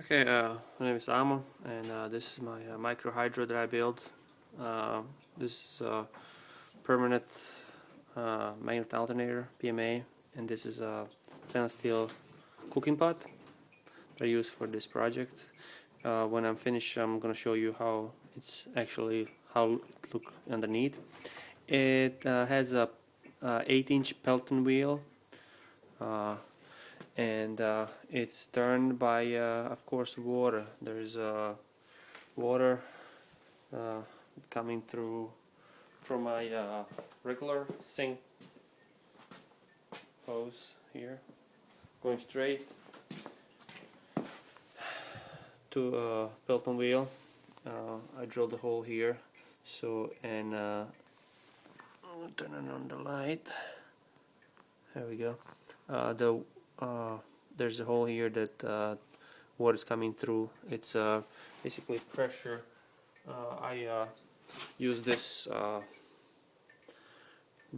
Okay, my name is Amo, and this is my micro hydro that I built. This is a permanent magnet alternator (PMA), and this is a stainless steel cooking pot that I use for this project. When I'm finished, I'm gonna show you how how it look underneath. It has a 8-inch Pelton wheel. And it's turned by, of course, water. There's water coming through from my regular sink hose here, going straight to a Pelton wheel. I drilled a hole here, and I'll turn on the light. There we go. There's a hole here that water is coming through. It's basically pressure. I use this,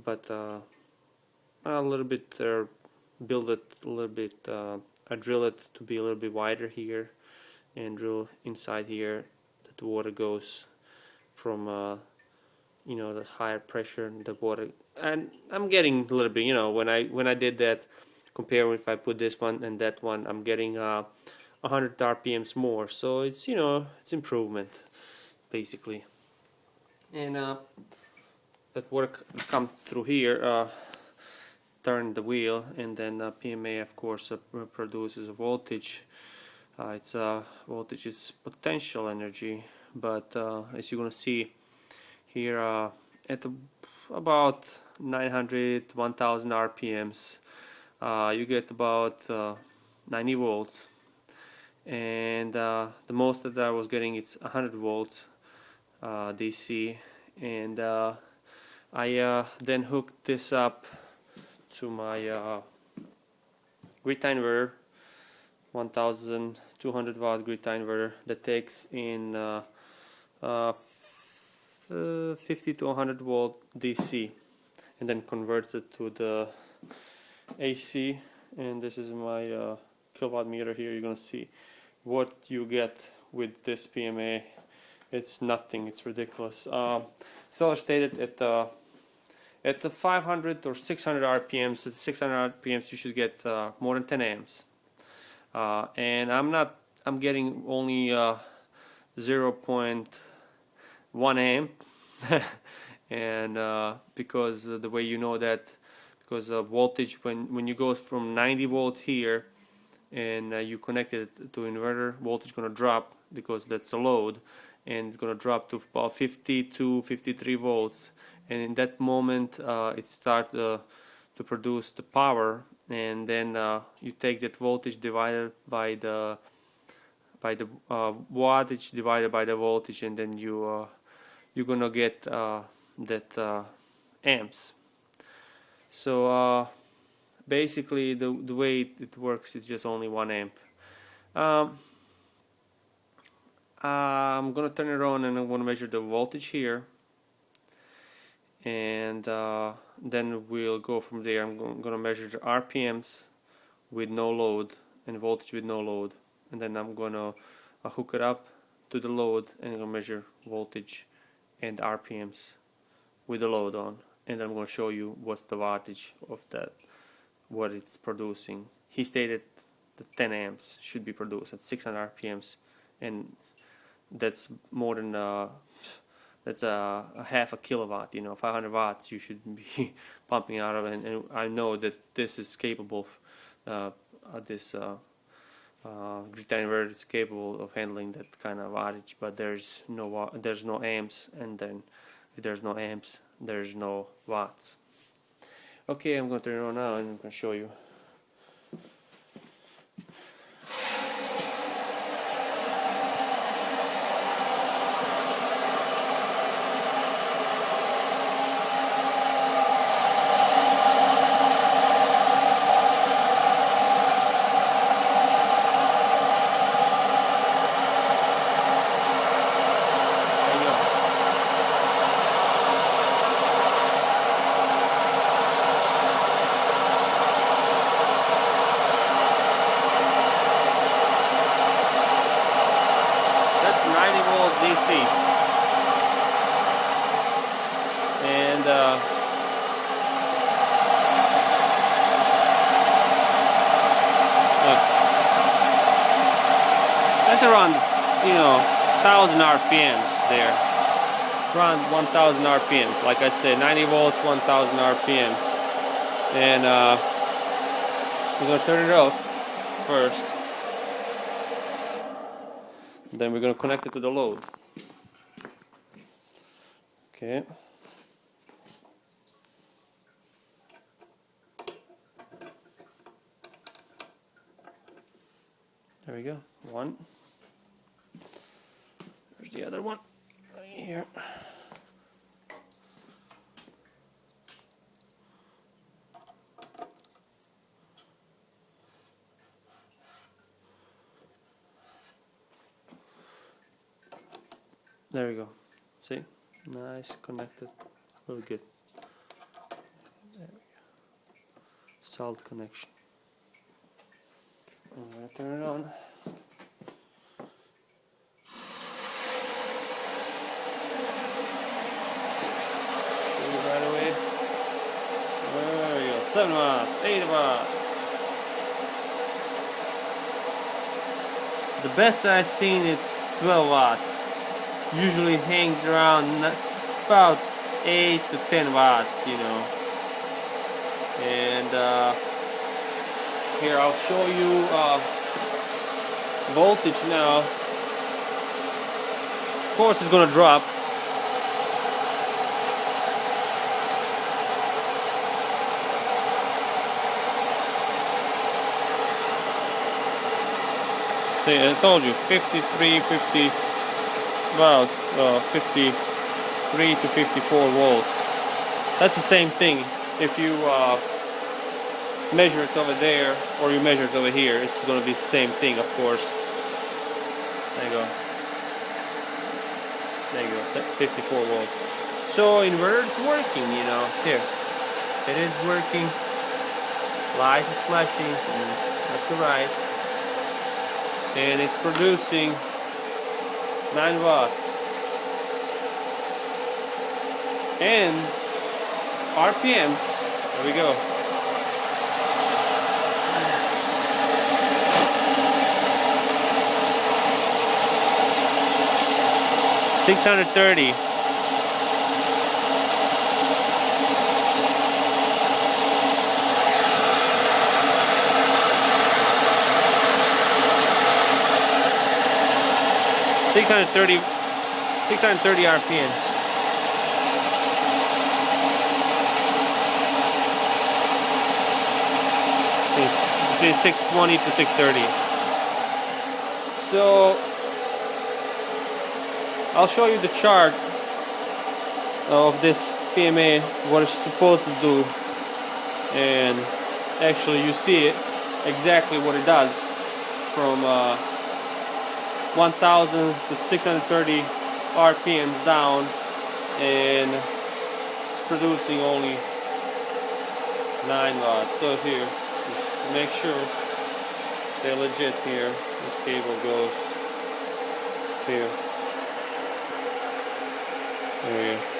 but a little bit build it a little bit. I drill it to be a little bit wider here, and drill inside here that the water goes from the higher pressure, the water. And I'm getting a little bit, when I did that, compare if I put this one and that one, I'm getting 100 RPMs more. So it's it's improvement basically. And that water come through here, turn the wheel, and then PMA of course produces a voltage. It's voltage is potential energy, but as you're gonna see here, at about 900 1000 RPMs, you get about 90 volts, and the most that I was getting is 100 volts DC. And I then hooked this up to my grid tie inverter, 1200 watt grid tie inverter that takes in 50 to 100 volt DC, and then converts it to the AC. And this is my kilowatt meter here. You're gonna see what you get with this PMA. It's nothing. It's ridiculous. Seller stated at the 500 or 600 RPMs. At 600 RPMs, you should get more than 10 amps. And I'm getting only 0.1 amp. And because the way you know that, because voltage, when you go from 90 volt here and you connect it to inverter, voltage gonna drop because that's a load, and it's gonna drop to about 50 to 53 volts. And in that moment, it starts to produce the power, and then you take that voltage divided by the wattage divided by the voltage, and then you're gonna get that amps. So basically the way it works is just only 1 amp. I'm gonna turn it on, and I'm gonna measure the voltage here, and then we'll go from there. I'm gonna measure the RPMs with no load and voltage with no load, and then I'm gonna hook it up to the load, and I'm gonna measure voltage and RPMs with the load on, and I'm going to show you what's the wattage of that, what it's producing. He stated that 10 amps should be produced at 600 RPMs, and that's more than that's a half a kilowatt. 500 watts you should be pumping out of it, and I know that this is capable of this grid tie inverter is capable of handling that kind of wattage, but there's no amps, and then if there's no amps, there's no watts. Okay, I'm going to turn it on now, and I'm going to show you. see. And look, that's around, 1,000 RPMs there. Around 1,000 RPMs. Like I said, 90 volts, 1,000 RPMs. And we're gonna turn it off first. Then we're gonna connect it to the load. Okay. There we go. One. There's the other one. Right here. There we go. See? Nice, connected. Really good. There we go. Solid connection. I'm gonna turn it on. Right away. There we go. 7 watts, 8 watts. The best that I've seen is 12 watts. Usually hangs around about 8 to 10 watts, And here I'll show you voltage now. Of course it's gonna drop. See, I told you 53, 50, about 53 to 54 volts. That's the same thing. If you measure it over there or you measure it over here, it's going to be the same thing, of course. There you go. There you go, 54 volts. So inverter is working, Here, it is working. Light is flashing left to right. And it's producing 9 watts. And RPMs, there we go. $630. $630 RPM. Between 620 to 630. So I'll show you the chart of this PMA, what it's supposed to do, and actually you see it exactly what it does from 1,000 to 630 RPM down, and producing only 9 watts. So here, just make sure they're legit here. This cable goes here. There we go.